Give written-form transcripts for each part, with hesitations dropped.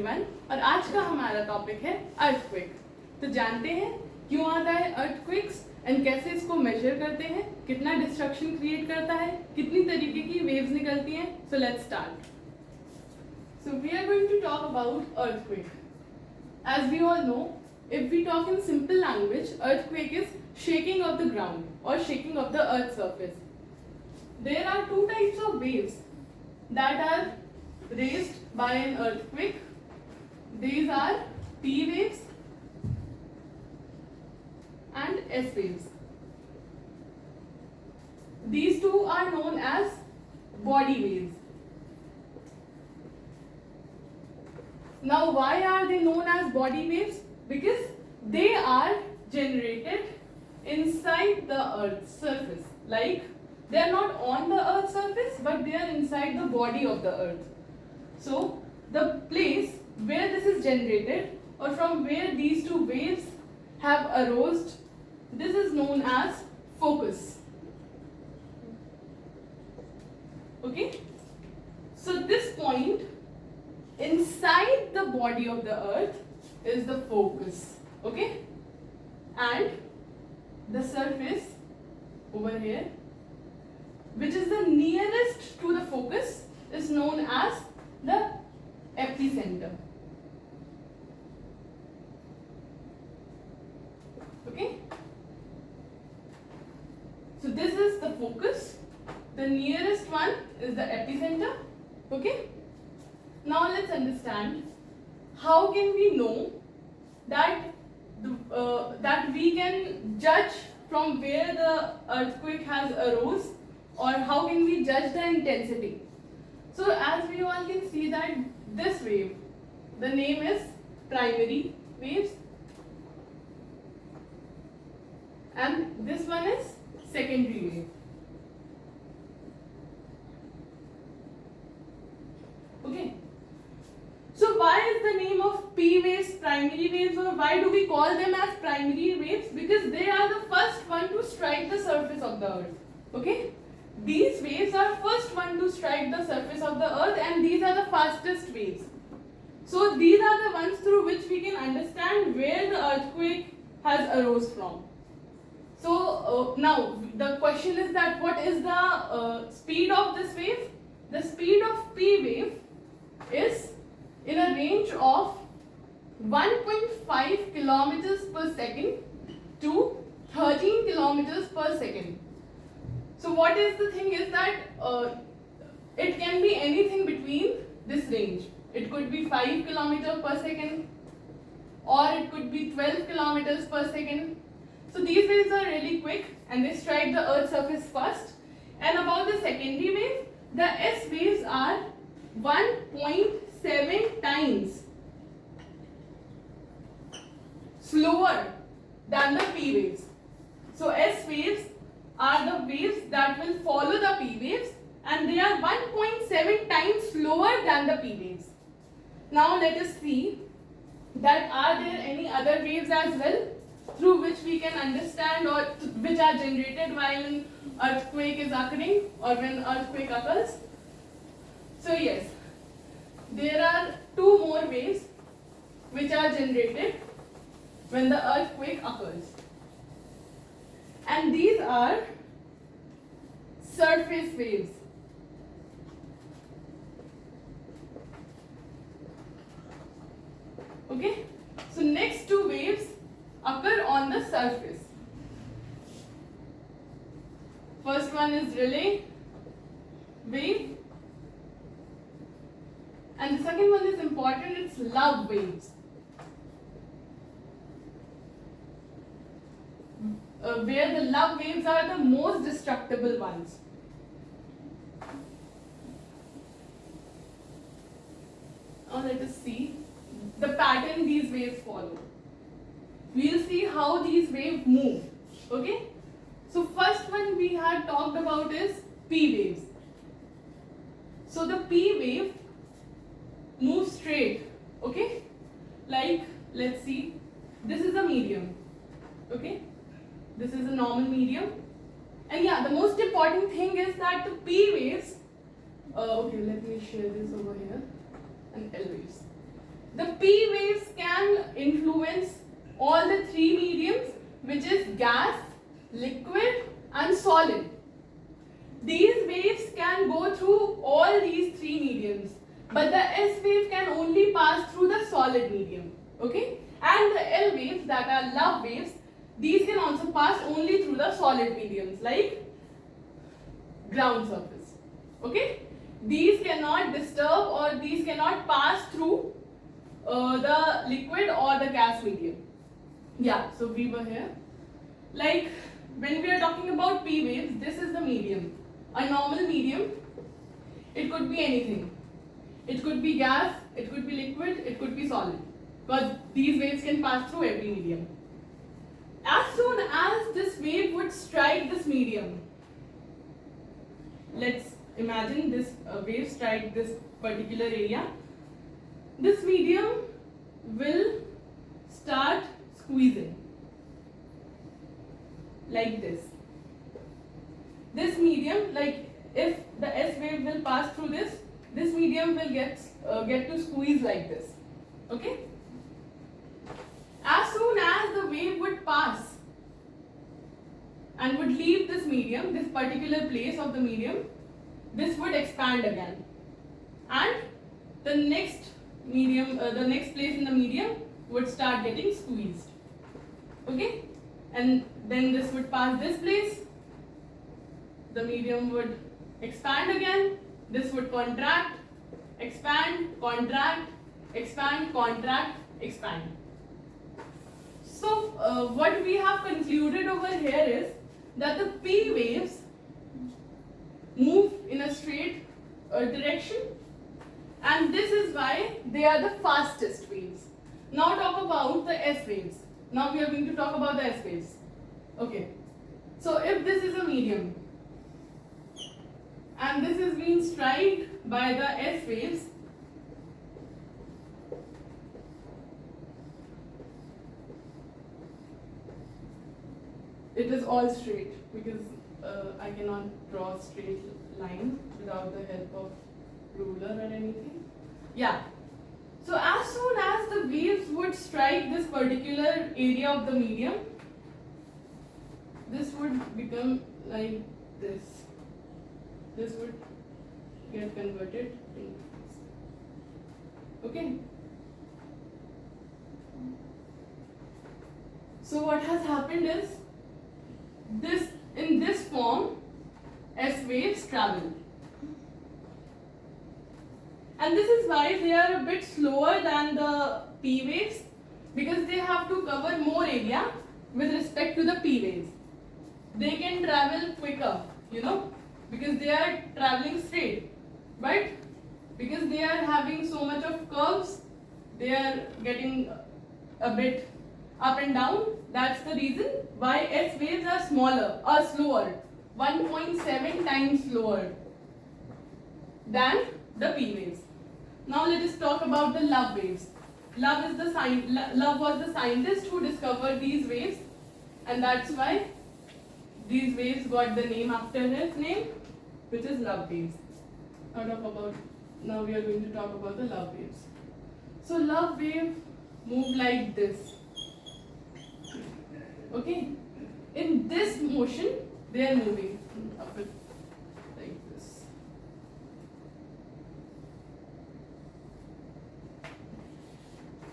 Everyone, और आज का हमारा टॉपिक है अर्थक्वेक। तो जानते हैं क्यों आता है अर्थक्वेक्स एंड कैसे इसको मेजर करते हैं, कितना डिस्ट्रक्शन क्रिएट करता है, कितनी तरीके की वेव्स निकलती हैं। So let's start. So we are going to talk about earthquake. As we all know, if we talk in simple language, earthquake is shaking of the ground or shaking of the earth's surface. There are two types of waves that are raised by an earthquake. These are P waves and S waves. These two are known as body waves. Now, why are they known as body waves? Because they are generated inside the earth's surface. Like, they are not on the earth's surface, but they are inside the body of the earth. So the place where this is generated, or from where these two waves have arose, this is known as focus. Okay, so this point inside the body of the earth is the focus. Okay, and the surface over here, which is the nearest to the focus, is known as the epicenter. Okay, so this is the focus, the nearest one is the epicenter. Okay, now let's understand how can we know that that we can judge from where the earthquake has arose, or how can we judge the intensity. So as we all can see that this wave, the name is primary waves, and this one is secondary wave. Okay, so why is the name of P waves primary waves, or why do we call them as primary waves? Because they are the first one to strike the surface of the earth. Okay, these waves are first one to strike the surface of the earth, and these are the fastest waves. So these are the ones through which we can understand where the earthquake has arose from. So now the question is that what is the speed of this wave? The speed of P wave is in a range of 1.5 kilometers per second to 13 kilometers per second. So what is the thing is that it can be anything between this range. It could be 5 kilometers per second, or it could be 12 kilometers per second. So these waves are really quick and they strike the earth's surface fast. And about the secondary wave, the S waves are 1.7 times slower than the P waves. So S waves are the waves that will follow the P waves, and they are 1.7 times slower than the P waves. Now let us see that are there any other waves as well through which we can understand, or which are generated while an earthquake is occurring, or when earthquake occurs. So yes, there are two more waves which are generated when the earthquake occurs, and these are surface waves. Okay, so next two waves occur on the surface. First one is Rayleigh wave, and the second one is important, it's love waves. Where the love waves are the most destructible ones. Now let us see the pattern these waves follow. We will see how these waves move. Okay, so first one we had talked about is P waves. So the P wave moves straight. Okay, like let's see, this is a medium. Okay, this is a normal medium, and yeah, the most important thing is that the P waves, okay, let me share this over here, and L waves. The P waves can influence all the three mediums, which is gas, liquid and solid. These waves can go through all these three mediums, but the S wave can only pass through the solid medium. Okay? And the L waves, that are love waves, these can also pass only through the solid mediums like ground surface. Okay? These cannot disturb or these cannot pass through the liquid or the gas medium. Yeah, so we were here. Like when we are talking about P waves, this is the medium. A normal medium, it could be anything. It could be gas, it could be liquid, it could be solid. Because these waves can pass through every medium. As soon as this wave would strike this medium, let's imagine this wave strike this particular area, this medium will start squeezing like this. This medium, like if the S wave will pass through this medium will get to squeeze like this. Okay? As soon as the wave would pass and would leave this medium, this particular place of the medium, this would expand again, and the next medium, the next place in the medium would start getting squeezed. Okay? And then this would pass this place, the medium would expand again, this would contract, expand, contract, expand, contract, expand. So what we have concluded over here is that the P waves move in a straight direction, and this is why they are the fastest waves. Now talk about the S waves. Now we are going to talk about the S waves. Okay. So if this is a medium and this is being struck by the S waves, it is all straight because I cannot draw a straight line without the help of ruler or anything. Yeah. So as soon as the waves would strike this particular area of the medium, this would become like this. This would get converted into this. Okay? So what has happened is, in this form, S waves travel. And this is why they are a bit slower than the P waves, because they have to cover more area with respect to the P waves. They can travel quicker, because they are traveling straight. But because they are having so much of curves, they are getting a bit up and down. That's the reason why S waves are smaller or slower, 1.7 times slower than the P waves. Now let us talk about the love waves. Love was the scientist who discovered these waves, and that's why these waves got the name after his name, which is love waves. Now we are going to talk about the love waves. So love wave move like this. Okay? In this motion, they are moving up it like this.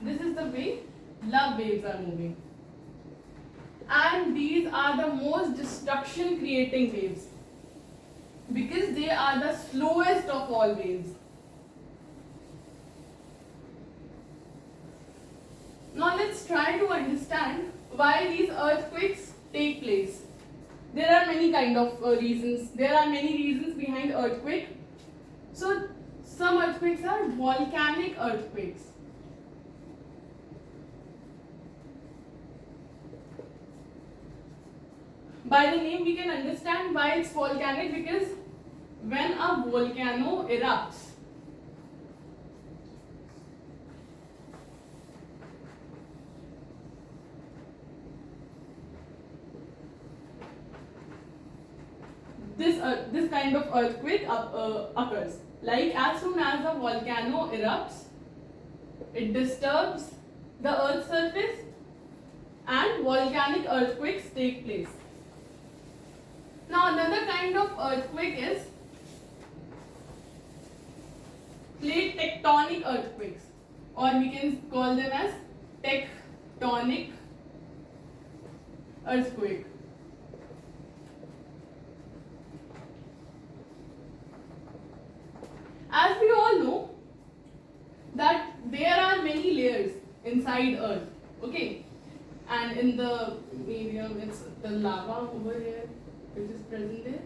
This is the way love waves are moving. And these are the most destruction creating waves, because they are the slowest of all waves. Now let's try to understand why these earthquakes take place. There are many kind of reasons. There are many reasons behind earthquake. So some earthquakes are volcanic earthquakes. By the name we can understand why it's volcanic, because when a volcano erupts, this kind of earthquake occurs. Like as soon as a volcano erupts, it disturbs the earth's surface, and volcanic earthquakes take place. Now another kind of earthquake is plate tectonic earthquakes, or we can call them as tectonic earthquake. As we all know that there are many layers inside earth, okay, and in the medium it's the lava over here which is present there.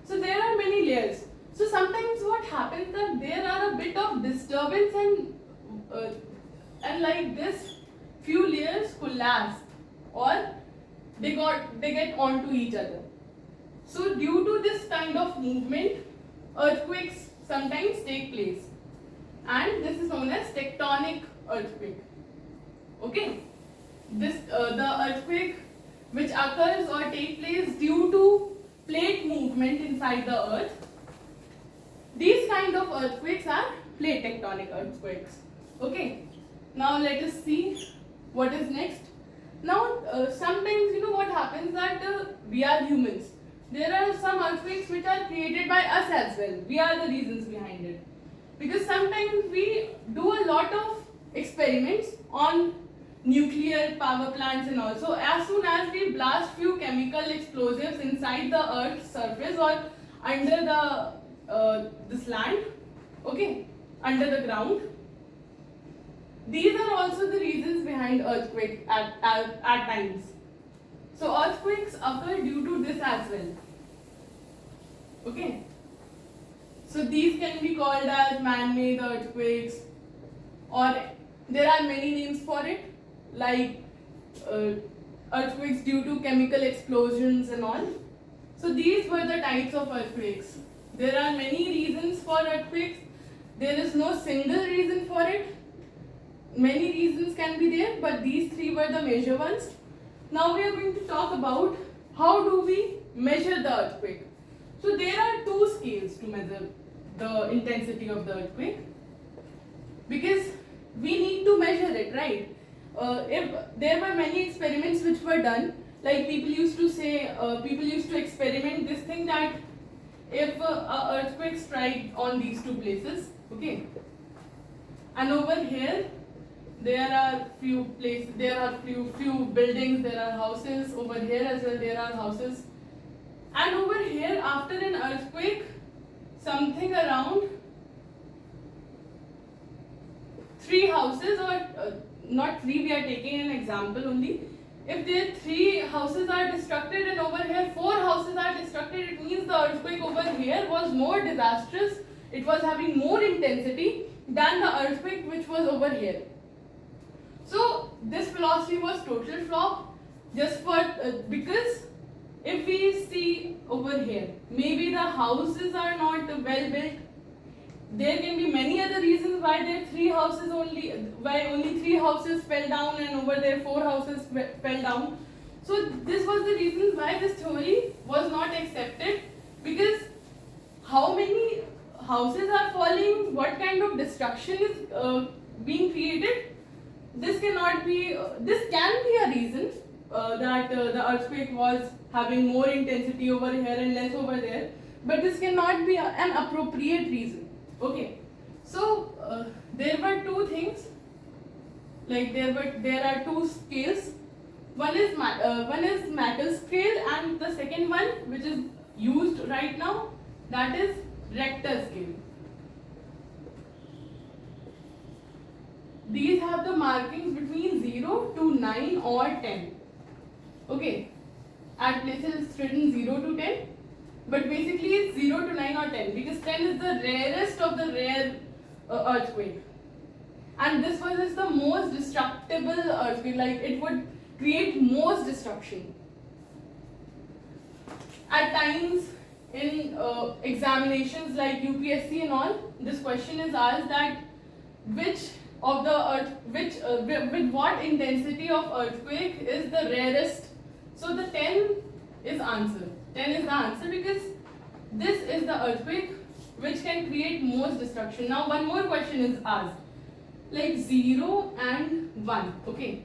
So there are many layers. So sometimes what happens that there are a bit of disturbance and like this few layers collapse or they get onto each other. So due to this kind of movement, earthquakes sometimes take place, and this is known as tectonic earthquake. Okay, this the earthquake which occurs or take place due to plate movement inside the earth. These kind of earthquakes are plate tectonic earthquakes. Okay, now let us see what is next. Now sometimes what happens that we are humans. There are some earthquakes which are created by us as well. We are the reasons behind it. Because sometimes we do a lot of experiments on nuclear power plants and also as soon as we blast few chemical explosives inside the earth's surface or under the this land, okay, under the ground, these are also the reasons behind earthquake at times. So earthquakes occur due to this as well. Okay. So these can be called as man-made earthquakes, or there are many names for it, like earthquakes due to chemical explosions and all. So these were the types of earthquakes. There are many reasons for earthquakes. There is no single reason for it. Many reasons can be there, but these three were the major ones. Now we are going to talk about how do we measure the earthquake. So there are two scales to measure the intensity of the earthquake, because we need to measure it, right? If there were many experiments which were done, like people used to experiment this thing that if a earthquake strike on these two places, okay, and over here there are few places, there are few buildings, there are houses, over here as well there are houses, and over here after an earthquake something around 3 houses, or not 3, we are taking an example only. If there 3 houses are destructed and over here 4 houses are destructed, it means the earthquake over here was more disastrous, it was having more intensity than the earthquake which was over here. So this philosophy was total flop, just for because if we see over here, maybe the houses are not well built. There can be many other reasons why there 3 houses why only 3 houses fell down and over there 4 houses fell down. So this was the reason why this theory was not accepted, because how many houses are falling, what kind of destruction is being created. This can be a reason that the earthquake was having more intensity over here and less over there, but this cannot be an appropriate reason. Okay, so there were 2 things, like there are 2 scales. One is Maxwell scale, and the second one which is used right now, that is Richter scale. These have the markings between 0 to 9 or 10. Okay, at places it's written 0 to 10, but basically it's 0 to 9 or 10, because 10 is the rarest of the rare earthquake, and this one is the most destructible earthquake, like it would create most destruction. At times in examinations like UPSC and all, this question is asked that with what intensity of earthquake is the rarest. So the 10 is answer. 10 is the answer, because this is the earthquake which can create most destruction. Now one more question is asked, like 0 and 1, okay,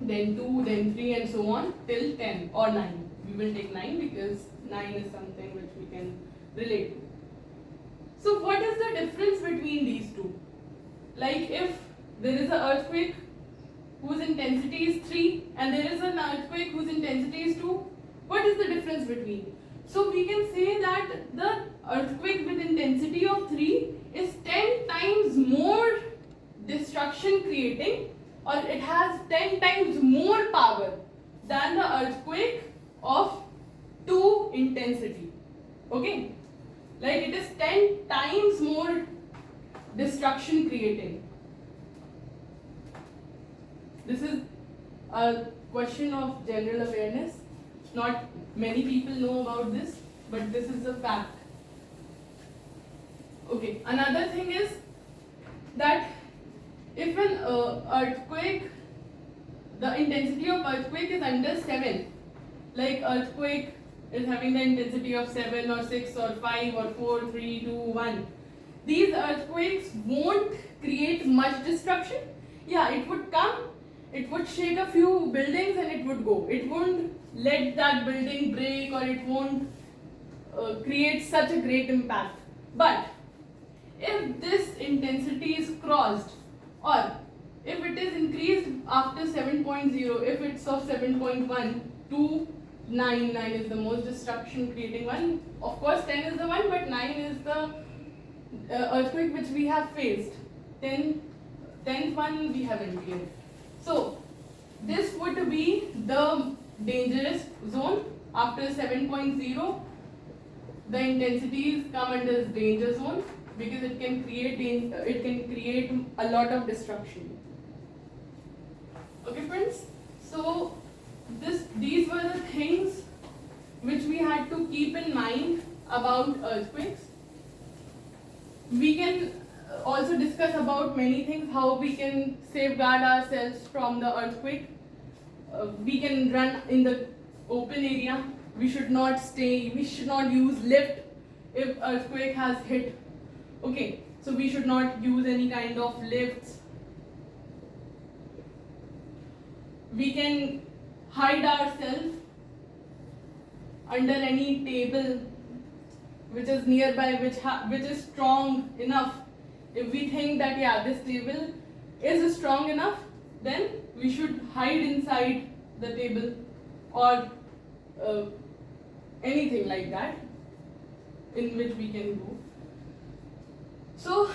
then 2, then 3 and so on till 10 or 9. We will take 9 because 9 is something which we can relate to. So what is the difference between these two? Like if there is an earthquake whose intensity is 3 and there is an earthquake whose intensity is 2, what is the difference between? So we can say that the earthquake with intensity of 3 is 10 times more destruction creating, or it has 10 times more power than the earthquake of 2 intensity. Okay? Like it is 10 times more destruction creating. This is a question of general awareness. Not many people know about this, but this is a fact. Okay, another thing is that if an earthquake, the intensity of earthquake is under 7, like earthquake is having the intensity of 7 or 6 or 5 or 4, 3, 2, 1. These earthquakes won't create much destruction. Yeah, it would come, it would shake a few buildings and it would go. It won't let that building break, or it won't create such a great impact. But if this intensity is crossed, or if it is increased after 7.0, if it's of 7.1 to 9 is the most destruction creating one. Of course 10 is the one, but 9 is the earthquake which we have faced. 10th one we haven't yet. So this would be the dangerous zone. After 7.0, the intensities come under danger zone because it can create a lot of destruction. Okay friends, so these were the things which we had to keep in mind about earthquakes. We can also discuss about many things, how we can safeguard ourselves from the earthquake. We can run in the open area. We should not use lift if earthquake has hit. Okay, so we should not use any kind of lifts. We can hide ourselves under any table which is nearby, which is strong enough. If we think that yeah, this table is strong enough, then we should hide inside the table or anything like that in which we can go. So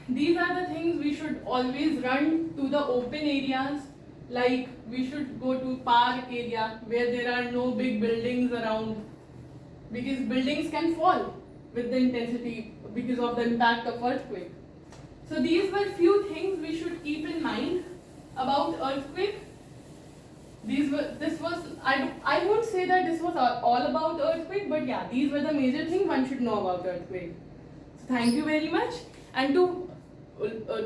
these are the things. We should always run to the open areas, like we should go to park area where there are no big buildings around, because buildings can fall with the intensity because of the impact of earthquake. So these were few things we should keep in mind about earthquake. I won't say that this was all about earthquake, but yeah, these were the major things one should know about earthquake. So thank you very much, and to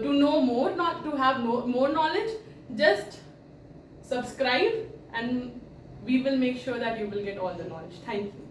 know more, not to have more knowledge, just subscribe and we will make sure that you will get all the knowledge. Thank you.